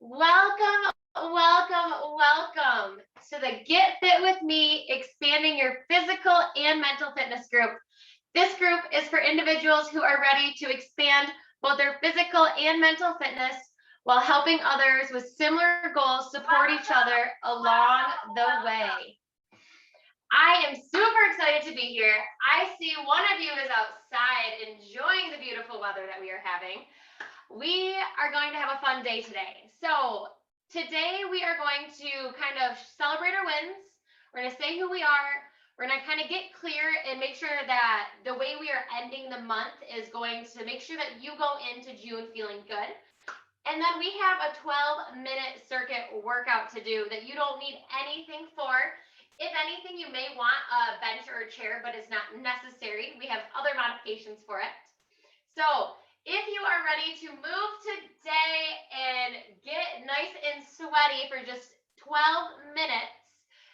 Welcome, welcome to the Get Fit with Me, expanding your physical and mental fitness group. This group is for individuals who are ready to expand both their physical and mental fitness while helping others with similar goals support each other along the way. I am super excited to be here. I see one of you is outside enjoying the beautiful weather that we are having. We are going to have a fun day today. So today we are going to kind of celebrate our wins. We're going to say who we are. We're going to kind of get clear and make sure that the way we are ending the month is going to make sure that you go into June feeling good. And then we have a 12-minute circuit workout to do that you don't need anything for. If anything, you may want a bench or a chair, but it's not necessary. We have other modifications for it. So if you are ready to move today and get nice and sweaty for just 12 minutes,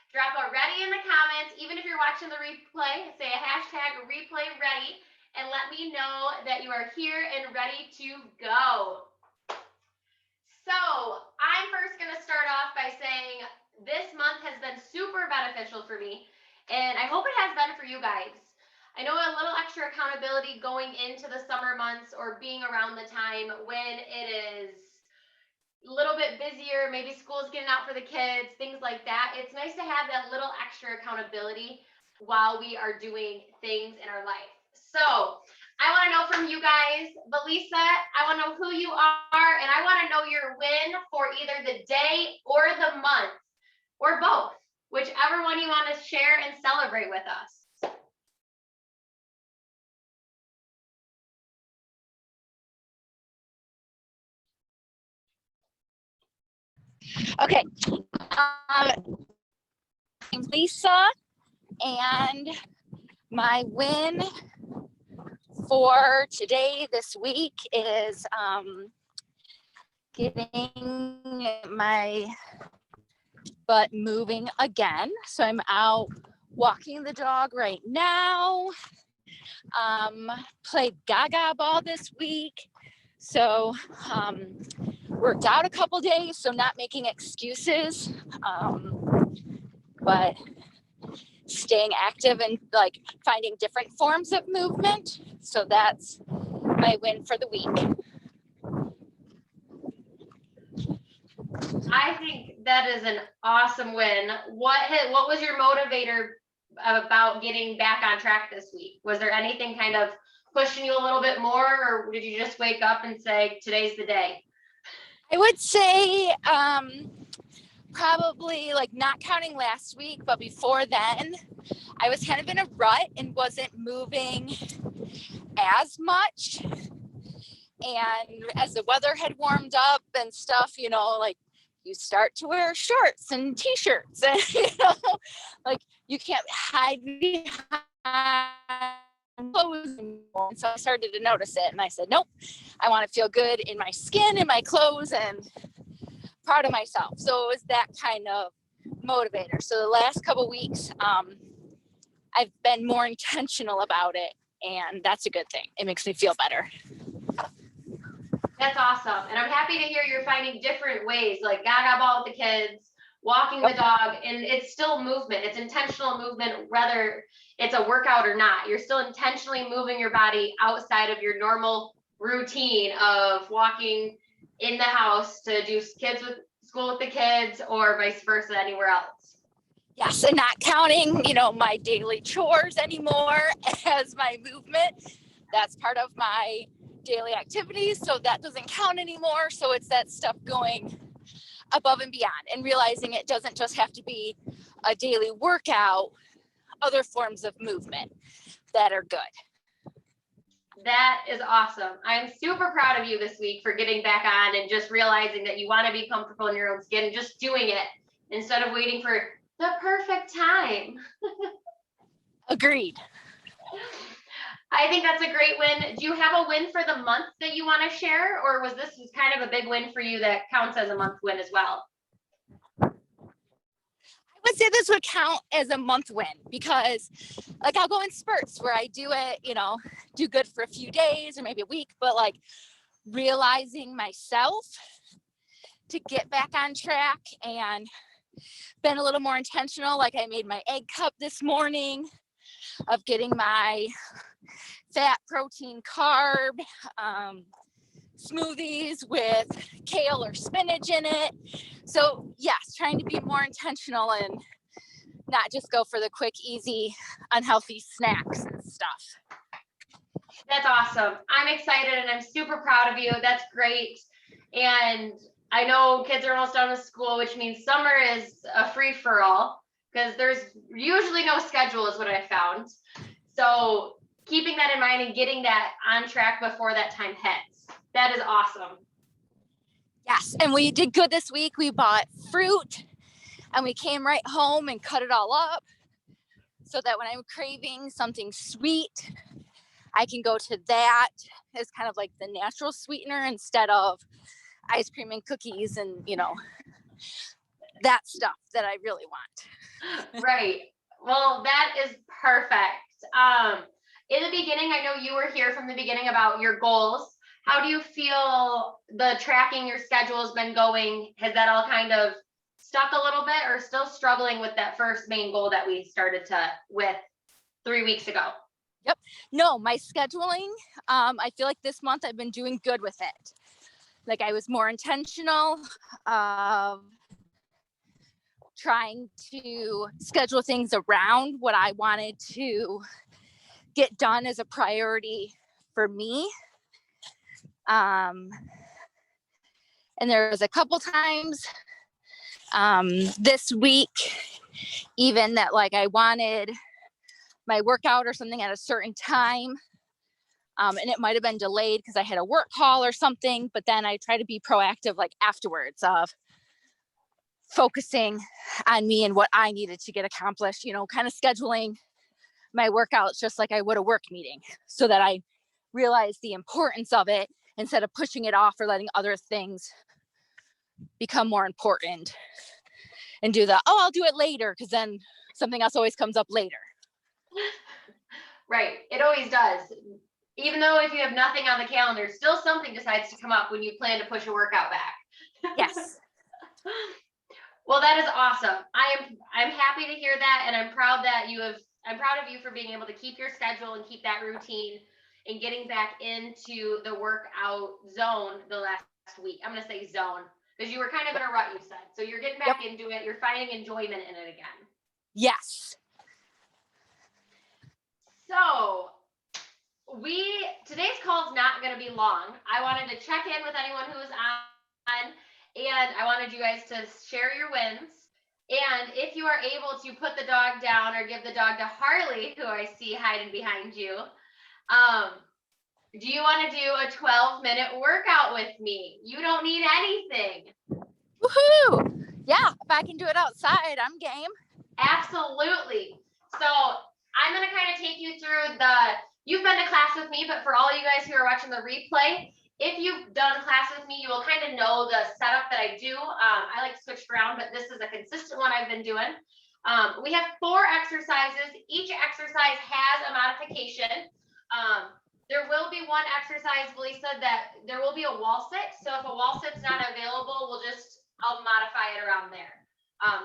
drop a ready in the comments. Even if you're watching the replay, say a hashtag replay ready and let me know that you are here and ready to go. So I'm first going to start off by saying this month has been super beneficial for me, and I hope it has been for you guys. I know a little extra accountability going into the summer months or being around the time when it is a little bit busier, maybe school's getting out for the kids, things like that. It's nice to have that little extra accountability while we are doing things in our life. So I want to know from you guys, but Lisa, I want to know who you are, and I want to know your win for either the day or the month, or both, whichever one you want to share and celebrate with us. Okay, I'm Lisa, and my win for today, this week, is getting my butt moving again. So I'm out walking the dog right now. Played Gaga ball this week, so worked out a couple days, so not making excuses, but staying active and like finding different forms of movement. So that's my win for the week. I think that is an awesome win. What was your motivator about getting back on track this week? Was there anything kind of pushing you a little bit more, or did you just wake up and say, today's the day? I would say probably, like, not counting last week, but before then, I was kind of in a rut and wasn't moving as much. And as the weather had warmed up and stuff, you know, like, you start to wear shorts and t-shirts and, you know, like, you can't hide behind clothes anymore. So I started to notice it, and I said, nope, I want to feel good in my skin, in my clothes, and proud of myself. So it was that kind of motivator. So the last couple weeks, I've been more intentional about it, and that's a good thing. It makes me feel better. That's awesome. And I'm happy to hear you're finding different ways, like Gaga ball with the kids, walking the dog, and it's still movement. It's intentional movement, whether it's a workout or not. You're still intentionally moving your body outside of your normal routine of walking in the house to do school with the kids, or vice versa, anywhere else. Yes, and not counting, you know, my daily chores anymore as my movement. That's part of my daily activities, so that doesn't count anymore. So it's that stuff going above and beyond, and realizing it doesn't just have to be a daily workout, other forms of movement that are good. That is awesome. I'm super proud of you this week for getting back on and just realizing that you want to be comfortable in your own skin and just doing it instead of waiting for the perfect time. Agreed. I think that's a great win. Do you have a win for the month that you want to share, or was this kind of a big win for you that counts as a month win as well? I would say this would count as a month win, because, like, I'll go in spurts where I do it, you know, do good for a few days or maybe a week, but like realizing myself to get back on track and been a little more intentional. Like I made my egg cup this morning of getting my fat, protein, carb smoothies with kale or spinach in it. So yes, trying to be more intentional and not just go for the quick, easy, unhealthy snacks and stuff. That's awesome. I'm excited and I'm super proud of you. That's great. And I know kids are almost done with school, which means summer is a free for all because there's usually no schedule is what I found. So keeping that in mind and getting that on track before that time hits. That is awesome. Yes, and we did good this week. We bought fruit and we came right home and cut it all up so that when I'm craving something sweet, I can go to that as kind of like the natural sweetener instead of ice cream and cookies and, you know, that stuff that I really want. Right. Well, that is perfect. In the beginning, I know you were here from the beginning about your goals. How do you feel the tracking your schedule has been going? Has that all kind of stuck a little bit or still struggling with that first main goal that we started with 3 weeks ago? Yep. No, my scheduling, I feel like this month I've been doing good with it. Like I was more intentional of trying to schedule things around what I wanted to get done as a priority for me. And there was a couple times this week, even that like I wanted my workout or something at a certain time. And it might have been delayed because I had a work call or something, but then I try to be proactive like afterwards of focusing on me and what I needed to get accomplished, you know, kind of scheduling my workouts just like I would a work meeting so that I realize the importance of it instead of pushing it off or letting other things become more important and do the, oh, I'll do it later because then something else always comes up later. Right. It always does. Even though if you have nothing on the calendar, still something decides to come up when you plan to push a workout back. Yes. Well, that is awesome. I'm happy to hear that, and I'm proud of you for being able to keep your schedule and keep that routine and getting back into the workout zone the last week. I'm going to say zone because you were kind of in a rut, you said. So you're getting back into it. You're finding enjoyment in it again. Yes. So today's call is not going to be long. I wanted to check in with anyone who is on, and I wanted you guys to share your wins. And if you are able to put the dog down or give the dog to Harley, who I see hiding behind you, do you want to do a 12-minute workout with me? You don't need anything. Woohoo! Yeah, if I can do it outside, I'm game. Absolutely. So I'm going to kind of take you through you've been to class with me, but for all you guys who are watching the replay, if you've done class with me, you will kind of know the setup that I do. I like to switch around, but this is a consistent one I've been doing. We have 4 exercises. Each exercise has a modification. There will be one exercise, Lisa, that there will be a wall sit. So if a wall sit's not available, I'll modify it around there.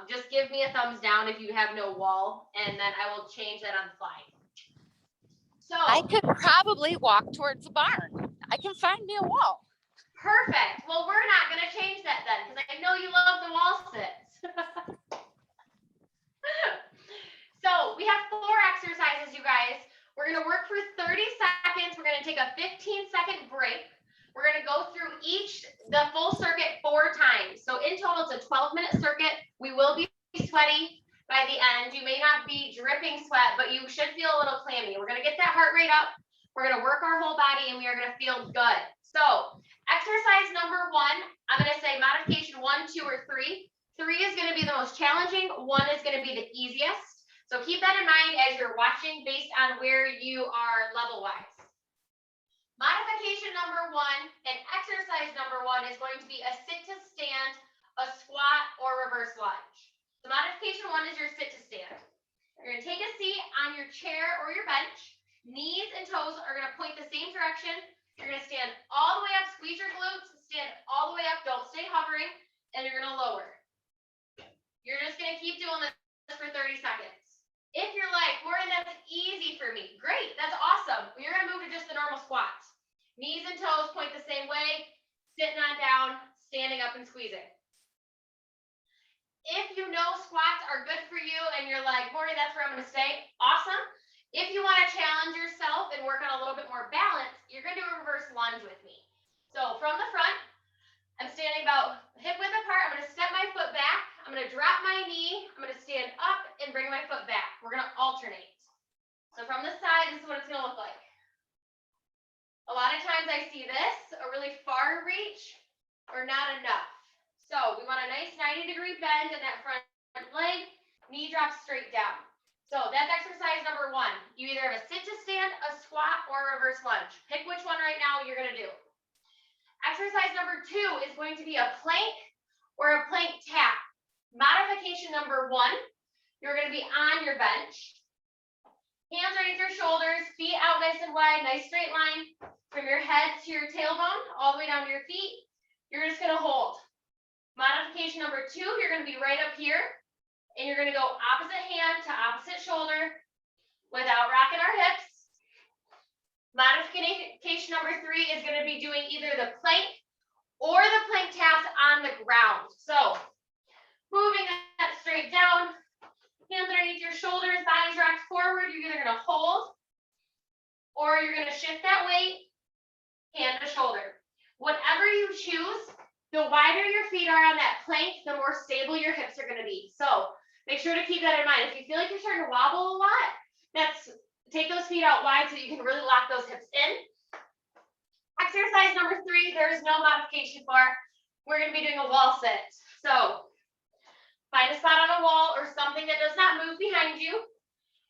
Just give me a thumbs down if you have no wall, and then I will change that on the fly. So I could probably walk towards the barn. I can find me a wall. Perfect. Well, we're not going to change that then because I know you love the wall sits. So we have 4 exercises, you guys. We're going to work for 30 seconds. We're going to take a 15-second break. We're going to go through the full circuit 4 times. So in total, it's a 12-minute circuit. We will be sweaty by the end. You may not be dripping sweat, but you should feel a little clammy. We're going to get that heart rate up. We're going to work our whole body, and we are going to feel good. So exercise number 1, I'm going to say modification 1, 2, or 3. 3 is going to be the most challenging. 1 is going to be the easiest. So keep that in mind as you're watching based on where you are level-wise. Modification number 1 and exercise number 1 is going to be a sit to stand, a squat, or reverse lunge. So modification 1 is your sit to stand. You're going to take a seat on your chair or your bench. Knees and toes are going to point the same direction. You're going to stand all the way up, squeeze your glutes, stand all the way up, don't stay hovering. and you're gonna lower. You're just gonna keep doing this for 30 seconds. If you're like, Morgan, that's easy for me, great, that's awesome. You're gonna move to just the normal squat. Knees and toes point the same way, sitting on down, standing up and squeezing. If you know squats are good for you and you're like, Morgan, that's where I'm gonna stay, awesome. If you wanna challenge yourself and work on a little bit more balance, you're gonna do a reverse lunge with me. So from the front, I'm standing about hip width apart. I'm going to step my foot back. I'm going to drop my knee. I'm going to stand up and bring my foot back. We're going to alternate. So from the side, this is what it's going to look like. A lot of times I see this, a really far reach or not enough. So we want a nice 90-degree bend in that front leg. Knee drops straight down. So that's exercise number 1. You either have a sit to stand, a squat, or a reverse lunge. Pick which one right now you're going to do. Exercise number 2 is going to be a plank or a plank tap. Modification number 1, you're going to be on your bench. Hands underneath your shoulders, feet out nice and wide, nice straight line. From your head to your tailbone, all the way down to your feet. You're just going to hold. Modification number 2, you're going to be right up here. And you're going to go opposite hand to opposite shoulder without rocking our hips. Modification number 3 is going to be doing either the plank or the plank taps on the ground. So moving that straight down, hands underneath your shoulders, bodies rocked forward. You're either going to hold or you're going to shift that weight, hand to shoulder. Whatever you choose, the wider your feet are on that plank, the more stable your hips are going to be. So make sure to keep that in mind. If you feel like you're starting to wobble a lot, take those feet out wide so you can really lock those hips in. Exercise number 3, there's no modification for. We're going to be doing a wall sit. So find a spot on a wall or something that does not move behind you.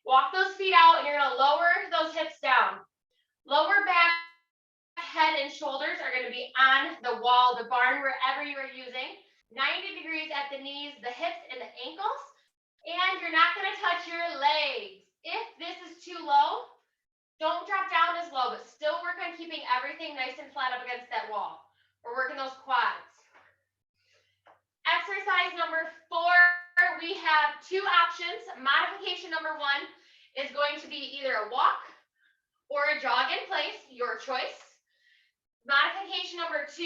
Walk those feet out and you're going to lower those hips down. Lower back, head, and shoulders are going to be on the wall, the barn, wherever you are using. 90 degrees at the knees, the hips, and the ankles. And you're not going to touch your legs. If this is too low, don't drop down as low, but still work on keeping everything nice and flat up against that wall. We're working those quads. Exercise number 4, we have 2 options. Modification number 1 is going to be either a walk or a jog in place, your choice. Modification number 2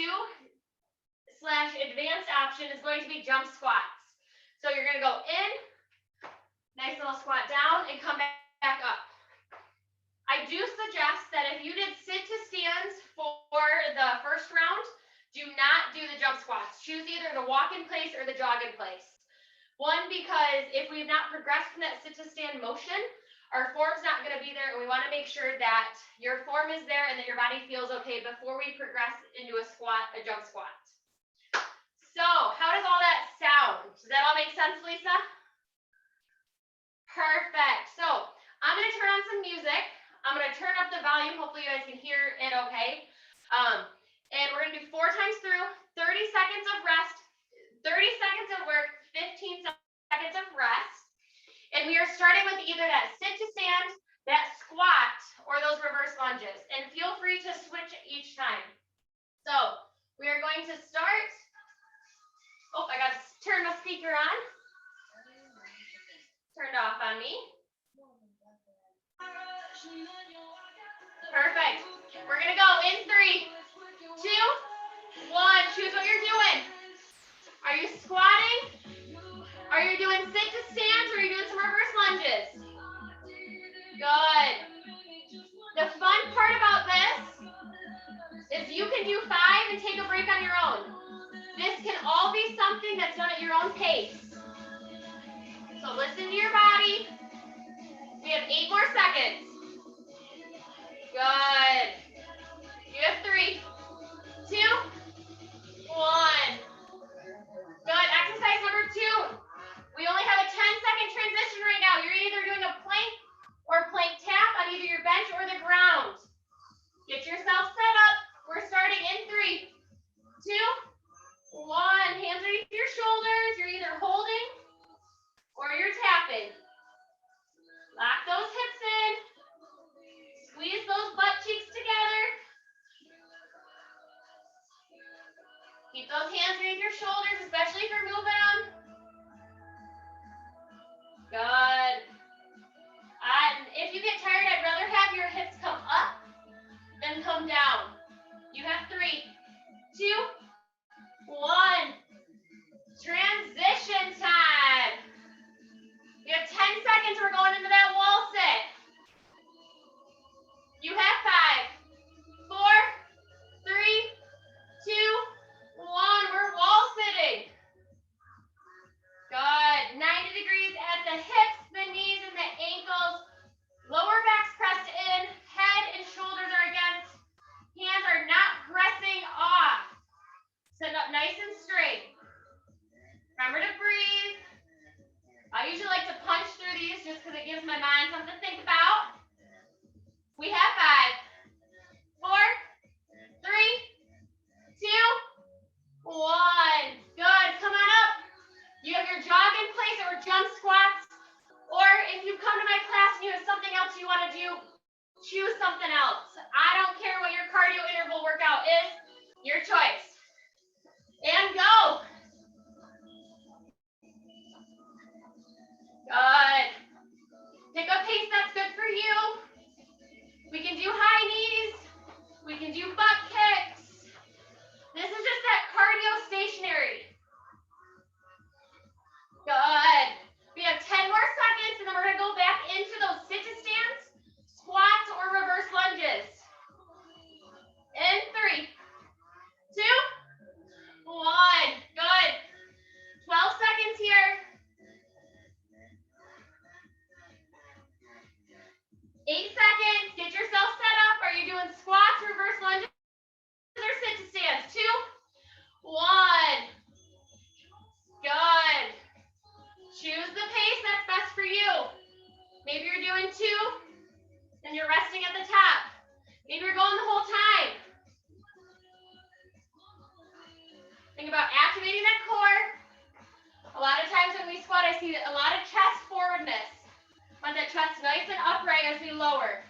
/ advanced option is going to be jump squats. So you're going to go in, nice little squat down, and come back up. I do suggest that if you did sit to stands for the first round, do not do the jump squats. Choose either the walk in place or the jog in place. 1, because if we've not progressed from that sit to stand motion, our form's not going to be there, and we want to make sure that your form is there and that your body feels okay before we progress into a squat, a jump squat. So how does all that sound? Does that all make sense, Lisa? Perfect. So I'm going to turn on some music. I'm going to turn up the volume. Hopefully you guys can hear it okay. And we're going to do 4 times through, 30 seconds of rest, 30 seconds of work, 15 seconds of rest. And we are starting with either that sit to stand, that squat, or those reverse lunges. And feel free to switch each time. So we are going to start. Oh, I got to turn the speaker on. Turned off on me. Perfect. We're going to go in 3, 2, 1. Choose what you're doing. Are you squatting? Are you doing sit to stands or are you doing some reverse lunges? Good. The fun part about this is you can do 5 and take a break on your own. This can all be something that's done at your own pace. So listen to your body. We have 8 more seconds. Good. You have 3, 2, 1. Good. Exercise number 2. We only have a 10-second transition right now. You're either doing a plank or plank tap on either your bench or the ground. Get yourself set up. We're starting in 3, 2, 1. Hands underneath your shoulders. You're either holding or you're tapping. Lock those hips in. Squeeze those butt cheeks together. Keep those hands beneath your shoulders, especially if you're moving them. Good. If you get tired, I'd rather have your hips come up than come down. You have 3, 2, 1. Transition time. You have 10 seconds. We're going into that wall sit. You have 5, 4, 3, 2, 1. We're wall sitting. Good. 90 degrees at the hips, the knees, and the ankles. Lower back's pressed in. Head and shoulders are against. Hands are not pressing off. Sit up nice and straight. Remember to breathe. I usually like to punch through these just because it gives my mind something to think about. We have 5, 4, 3, 2, 1. Good. Come on up. You have your jog in place or jump squats. Or if you come to my class and you have something else you want to do, choose something else. I don't care what your cardio interval workout is. Your choice. And go. Good. Pick a pace that's good for you. We can do high knees. We can do butt kicks. This is just that cardio stationary. Good. We have 10 more seconds and then we're going to go back into those sit-to-stands, squats, or reverse lunges. In 3, 2, 1. Good. 12 seconds here. 8 seconds. Get yourself set up. Are you doing squats, reverse lunges, or sit-to-stands? 2, 1. Good. Choose the pace that's best for you. Maybe you're doing 2 and you're resting at the top. Maybe you're going the whole time. Think about activating that core. A lot of times when we squat, I see a lot of chest forwardness. Want that chest nice and upright as we lower.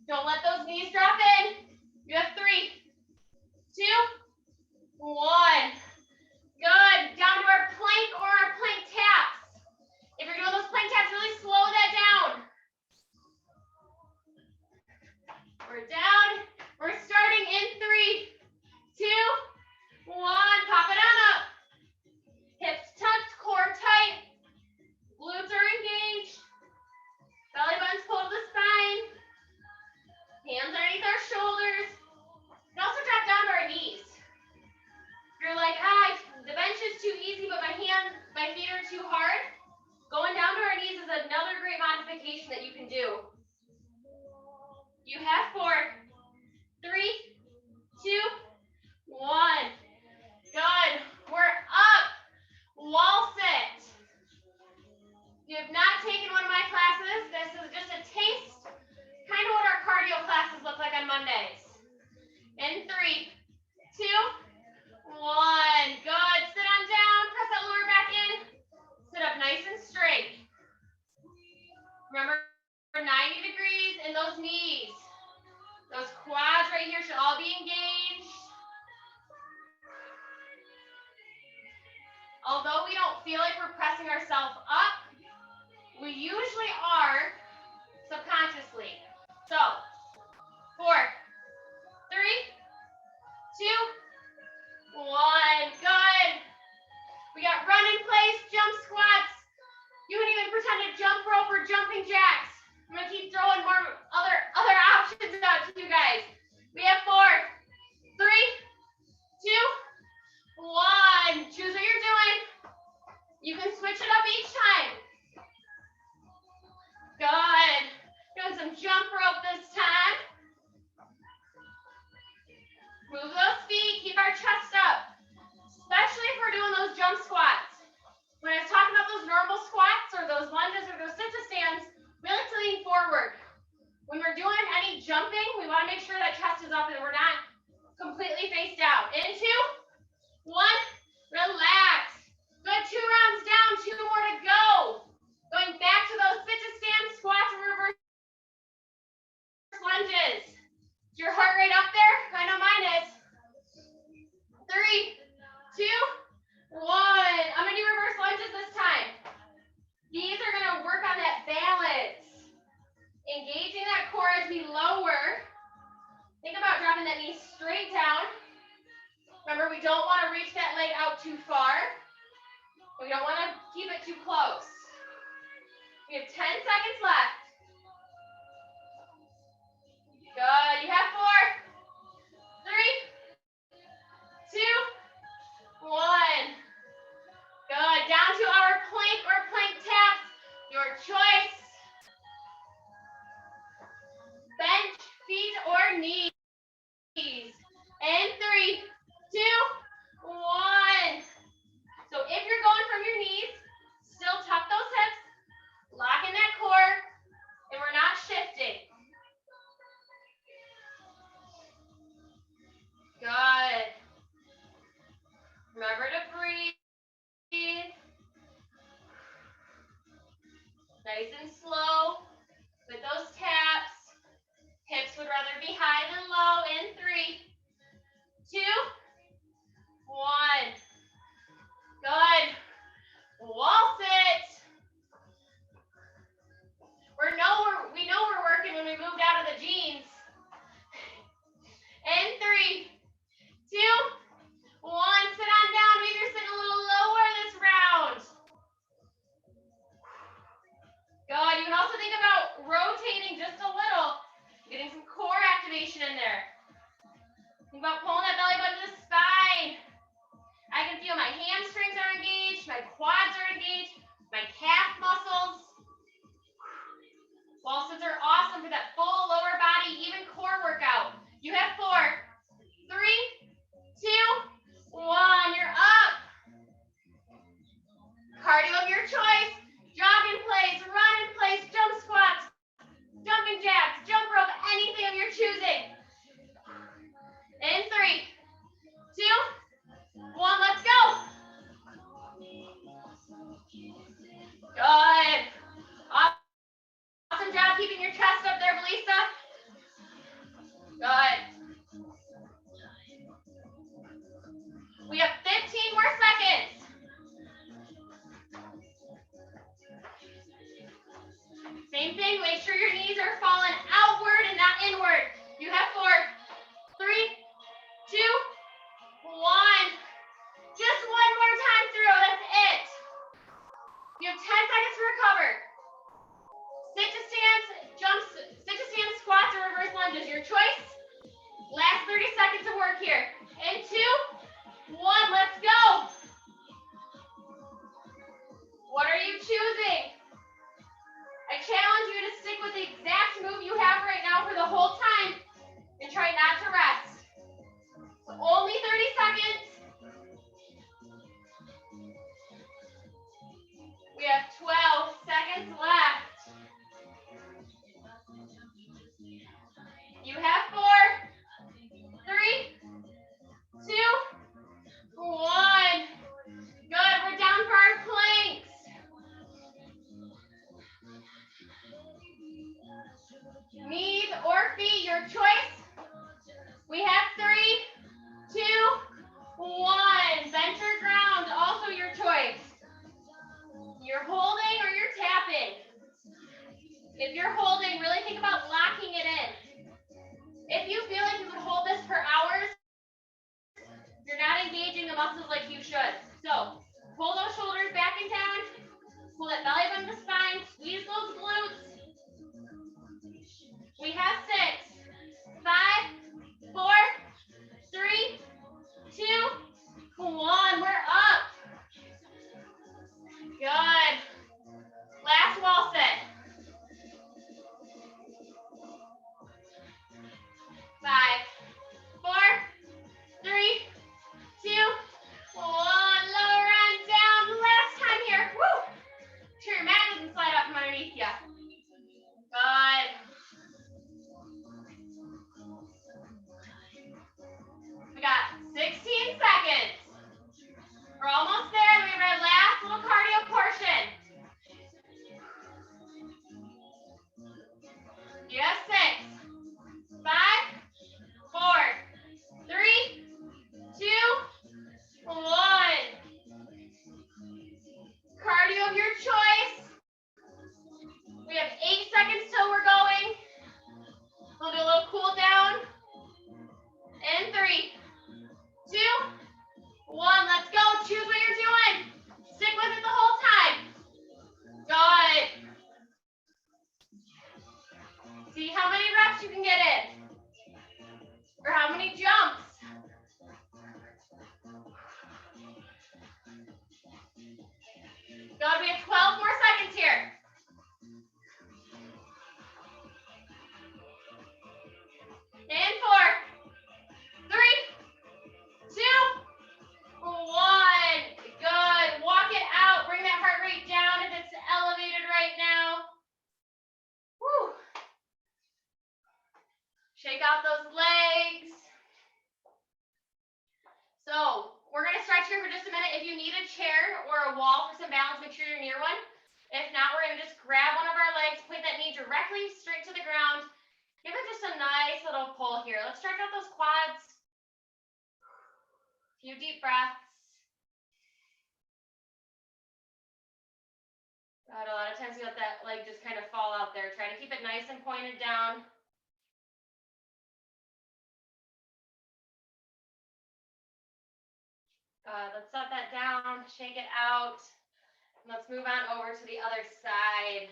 Don't let those knees drop in. You have 3, 2, 1. Good. Down to our plank or our plank taps. If you're doing those plank taps, really slow that down. We're down. We're starting in 3, 2, 1. Pop it on up. Hips tucked, core tight. Glutes are engaged. Belly button's pulled to the spine. Hands underneath our shoulders. We can also drop down to our knees. You're like, the bench is too easy, but my feet are too hard. Going down to our knees is another great modification that you can do. You have 4, 3, 2, 1. Good. We're up. Wall sit. If you have not taken one of my classes, this is just a taste, kind of what our cardio classes look like on Mondays. In 3, 2, 1. Good. Sit on down. Press that lower back in. Sit up nice and straight. Remember, 90 degrees in those knees. Those quads right here should all be engaged. Although we don't feel like we're pressing ourselves up, we usually are subconsciously. So, 4, 3, 2, 1. Good. We got run in place, jump squats. You can even pretend to jump rope or jumping jacks. I'm gonna keep throwing more other options out to you guys. We have 4, 3, 2, 1. Choose what you're doing. You can switch it up each time. Good. Doing some jump rope this time. Move those feet, keep our chest up. Especially if we're doing those jump squats. When I was talking about those normal squats or those lunges or those sit-to-stands, we like to lean forward. When we're doing any jumping, we want to make sure that chest is up and we're not completely face down. In 2, 1, relax. Good, 2 rounds down, 2 more to go. Going back to those sit-to-stand squats and reverse lunges. Is your heart rate up there? I know mine is. that knee straight down. Remember, we don't want to reach that leg out too far. We don't want to keep it too close. We have 10 seconds left. Good. You have 4, 3, 2, 1. Good. Down to our plank or plank taps. Your choice. Bench, feet, or knees. And 3, 2, 1. So if you're going from your knees, still tuck those hips, lock in that core, and we're not shifting. Good. Remember to breathe. Nice and slow with those taps. Hips would rather be high than low. In 3, 2, 1. Good. Wall sit. We know we're working when we moved out of the jeans. In 3, 2, 1. Sit on down. Maybe you're sitting a little lower this round. Good. You can also think about rotating just a little, getting some core activation in there. Think about pulling that belly button to the spine. I can feel my hamstrings are engaged, my quads are engaged, my calf muscles. Wall sits are awesome for that full lower body, even core workout. You have 4, 3, 2, 1. You're up. Cardio of your choice. Jog in place, run in place, jump squats, jumping jacks, jump rope, anything of your choosing. In 3, 2, 1. Let's go. Good. Awesome job keeping your chest up there, Belisa. Good. We have 15 more seconds. Same thing, make sure your knees are falling outward and not inward. You have 4, 3, 2, 1. Just one more time through, that's it. You have 10 seconds to recover. Sit to stands, sit to stand squats or reverse lunges, your choice. Last 30 seconds of work here. In 2, 1, let's go. What are you choosing? I challenge you to stick with the exact move you have right now for the whole time and try not to rest. Only 30 seconds. We have 12 seconds left. You have 4, 3, Good, we have 12 more seconds here. In 4, 3, 2, 1. Good. Walk it out. Bring that heart rate down if it's elevated right now. Woo. Shake out those legs. So we're going to stretch here for just a minute. If you need a chair or a wall for some balance, make sure you're near one. If not, we're going to just grab one of our legs, point that knee directly straight to the ground. Give it just a nice little pull here. Let's stretch out those quads. A few deep breaths. God, a lot of times you let that leg just kind of fall out there. Try to keep it nice and pointed down. Let's set that down, shake it out. Let's move on over to the other side.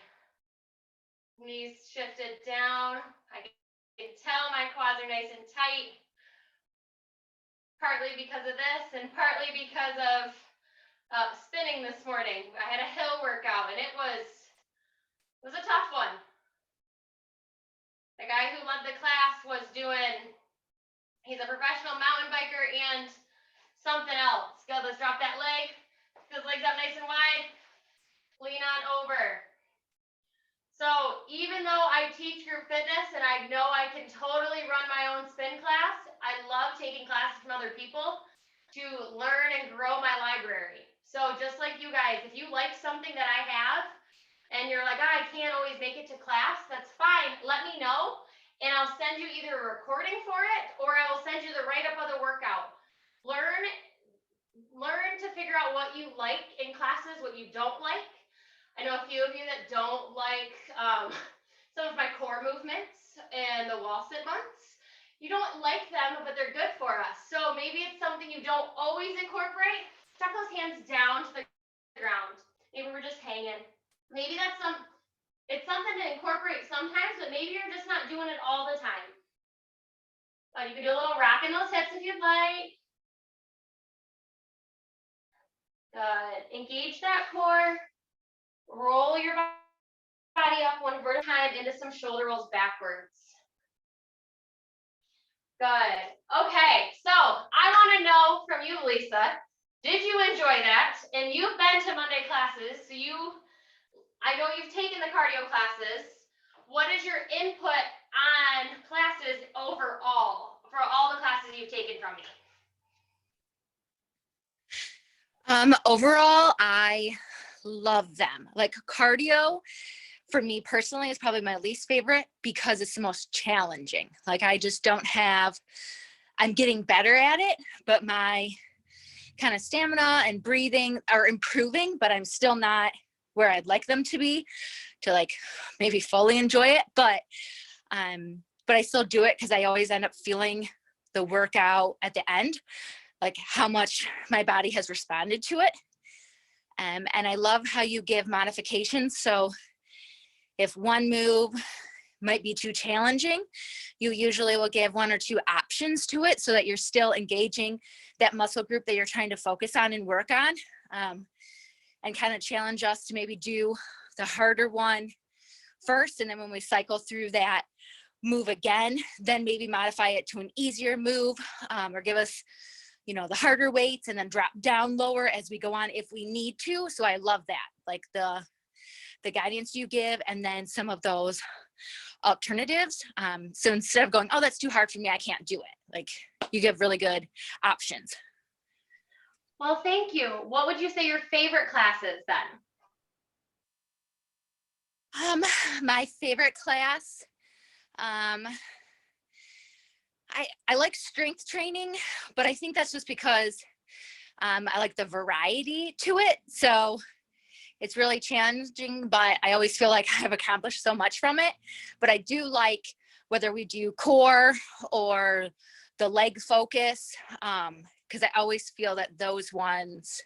Knees shifted down. I can tell my quads are nice and tight. Partly because of this and partly because of spinning this morning. I had a hill workout and it was a tough one. The guy who led the class was he's a professional mountain biker and something else. Good, let's drop that leg. Those legs up nice and wide. Lean on over. So even though I teach group fitness and I know I can totally run my own spin class, I love taking classes from other people to learn and grow my library. So just like you guys, if you like something that I have and you're like, I can't always make it to class, that's fine. Let me know and I'll send you either a recording for it or I will send you the write-up of the workout. Learn to figure out what you like in classes, what you don't like. I know a few of you that don't like some of my core movements and the wall sit months. You don't like them, but they're good for us. So maybe it's something you don't always incorporate. Tuck those hands down to the ground. Maybe we're just hanging. Maybe it's something to incorporate sometimes, but maybe you're just not doing it all the time. You can do a little rock in those hips if you'd like. Good. Engage that core. Roll your body up one vertical time into some shoulder rolls backwards. Good. Okay, so I want to know from you, Lisa, did you enjoy that? And you've been to Monday classes, so I know you've taken the cardio classes. What is your input on classes overall for all the classes you've taken from me? Overall, I love them. Like cardio for me personally is probably my least favorite because it's the most challenging. Like I just I'm getting better at it, but my kind of stamina and breathing are improving, but I'm still not where I'd like them to be to like maybe fully enjoy it. But I still do it because I always end up feeling the workout at the end, like how much my body has responded to it. And I love how you give modifications. So if one move might be too challenging, you usually will give 1 or 2 options to it so that you're still engaging that muscle group that you're trying to focus on and work on, and kind of challenge us to maybe do the harder one first. And then when we cycle through that move again, then maybe modify it to an easier move, or give us the harder weights and then drop down lower as we go on if we need to. So I love that, like the guidance you give and then some of those alternatives. So instead of going, oh, that's too hard for me, I can't do it. Like you give really good options. Well, thank you. What would you say your favorite class is then? My favorite class, I like strength training, but I think that's just because I like the variety to it. So it's really challenging, but I always feel like I've accomplished so much from it. But I do like whether we do core or the leg focus, because I always feel that those ones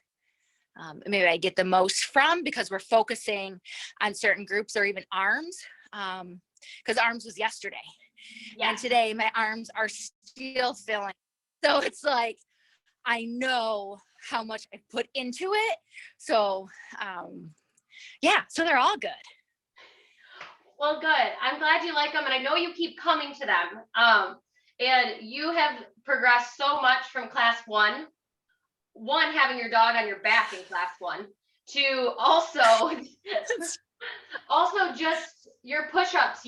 maybe I get the most from because we're focusing on certain groups or even arms, because arms was yesterday. Yeah. And today my arms are still feeling. So it's like, I know how much I put into it. So, yeah, so they're all good. Well, good. I'm glad you like them, and I know you keep coming to them. And you have progressed so much from class one, having your dog on your back in class one, to also just your push-ups.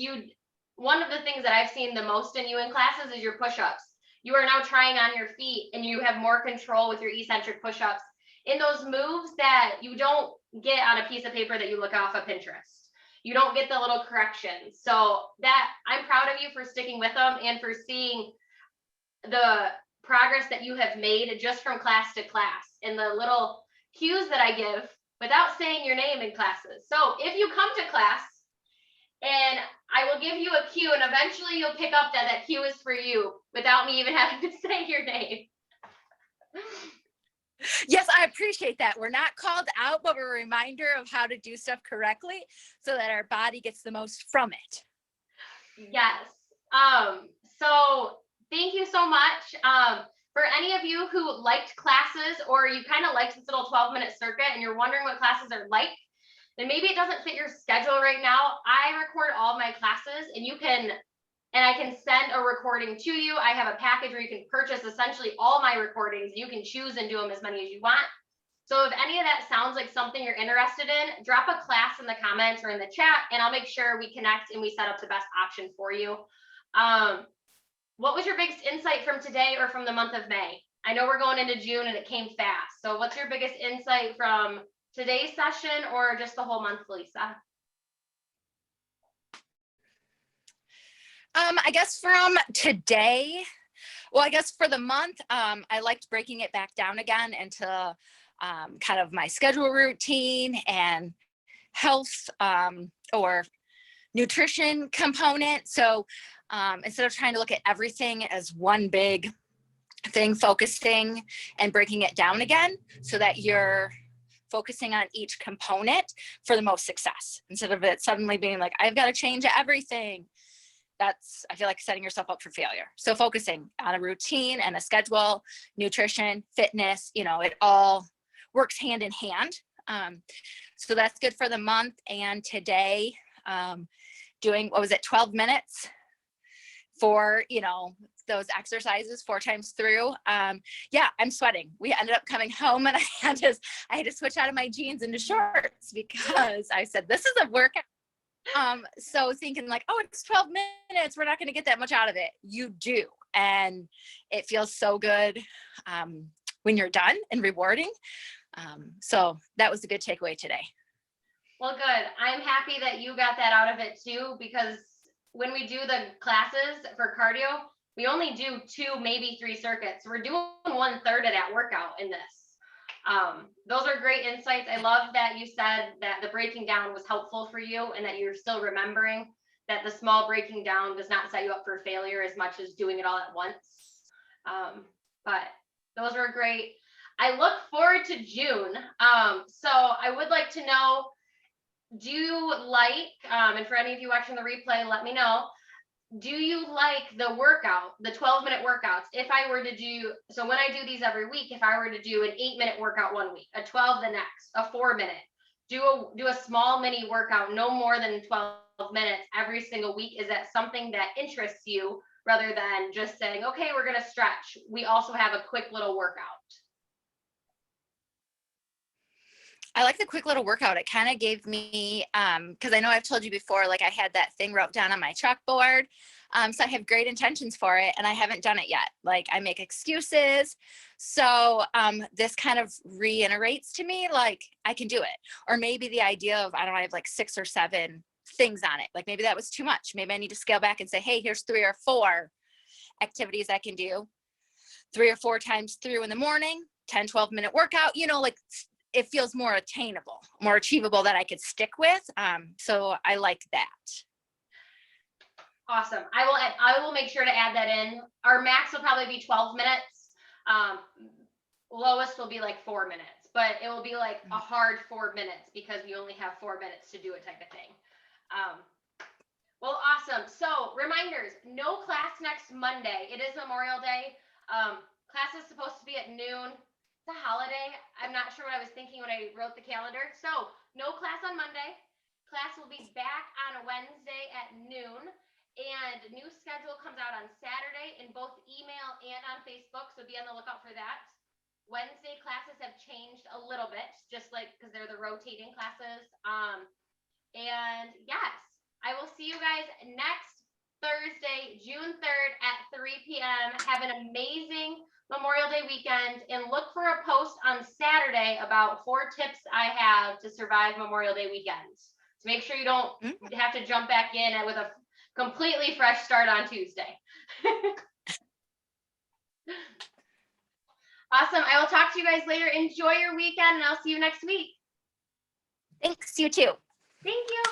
One of the things that I've seen the most in you in classes is your push-ups. You are now trying on your feet, and you have more control with your eccentric push-ups in those moves that you don't get on a piece of paper that you look off of Pinterest. You don't get the little corrections. So that I'm proud of you for sticking with them and for seeing the progress that you have made just from class to class and the little cues that I give without saying your name in classes. So if you come to class and I will give you a cue, and eventually you'll pick up that cue is for you without me even having to say your name. Yes, I appreciate that. We're not called out, but we're a reminder of how to do stuff correctly so that our body gets the most from it. Yes. So thank you so much. For any of you who liked classes, or you kind of liked this little 12-minute circuit and you're wondering what classes are like, then maybe it doesn't fit your schedule right now. I record all my classes, and I can send a recording to you. I have a package where you can purchase essentially all my recordings. You can choose and do them as many as you want. So if any of that sounds like something you're interested in, drop a class in the comments or in the chat, and I'll make sure we connect and we set up the best option for you. What was your biggest insight from today or from the month of May? I know we're going into June and it came fast. So what's your biggest insight from today's session or just the whole month, Lisa? I guess from today, well, I guess for the month, I liked breaking it back down again into kind of my schedule routine and health or nutrition component. So instead of trying to look at everything as one big thing, focusing and breaking it down again so that you're focusing on each component for the most success, instead of it suddenly being like, I've got to change everything. That's, I feel like setting yourself up for failure. So focusing on a routine and a schedule, nutrition, fitness, it all works hand in hand. So that's good for the month. And today, doing, 12 minutes for, those exercises 4 times through. Yeah, I'm sweating. We ended up coming home and I had to switch out of my jeans into shorts because I said, this is a workout. So thinking like, oh, it's 12 minutes. We're not going to get that much out of it. You do. And it feels so good when you're done and rewarding. So that was a good takeaway today. Well, good. I'm happy that you got that out of it too, because when we do the classes for cardio, we only do 2, maybe 3 circuits. We're doing 1/3 of that workout in this. Those are great insights. I love that you said that the breaking down was helpful for you and that you're still remembering that the small breaking down does not set you up for failure as much as doing it all at once. But those were great. I look forward to June. So I would like to know, do you like, and for any of you watching the replay, let me know, do you like the workout, the 12-minute workouts? If I were to do, so when I do these every week, if I were to do an 8-minute workout one week, a 12 the next, a 4-minute, do a small mini workout, no more than 12 minutes every single week, is that something that interests you rather than just saying, okay, we're going to stretch? We also have a quick little workout. I like the quick little workout. It kind of gave me, because I know I've told you before, like I had that thing wrote down on my chalkboard. So I have great intentions for it and I haven't done it yet. Like I make excuses. So this kind of reiterates to me, like I can do it. Or maybe the idea of, I don't know, I have like 6 or 7 things on it. Like maybe that was too much. Maybe I need to scale back and say, hey, here's 3 or 4 activities I can do 3 or 4 times through in the morning, 10, 12-minute workout, like it feels more attainable, more achievable that I could stick with. So I like that. Awesome. I will make sure to add that in. Our max will probably be 12 minutes. Lowest will be like 4 minutes, but it will be like a hard 4 minutes because we only have 4 minutes to do it type of thing. Well, awesome. So reminders, no class next Monday. It is Memorial Day. Class class is supposed to be at noon. It's a holiday. I'm not sure what I was thinking when I wrote the calendar. So no class on Monday. Class will be back on Wednesday at noon. And new schedule comes out on Saturday in both email and on Facebook. So be on the lookout for that. Wednesday classes have changed a little bit, just like because they're the rotating classes. And yes, I will see you guys next Thursday, June 3rd at 3 p.m. Have an amazing Memorial Day weekend and look for a post on Saturday about 4 tips I have to survive Memorial Day weekends. So make sure you don't have to jump back in with a completely fresh start on Tuesday. Awesome. I will talk to you guys later. Enjoy your weekend and I'll see you next week. Thanks, you too. Thank you.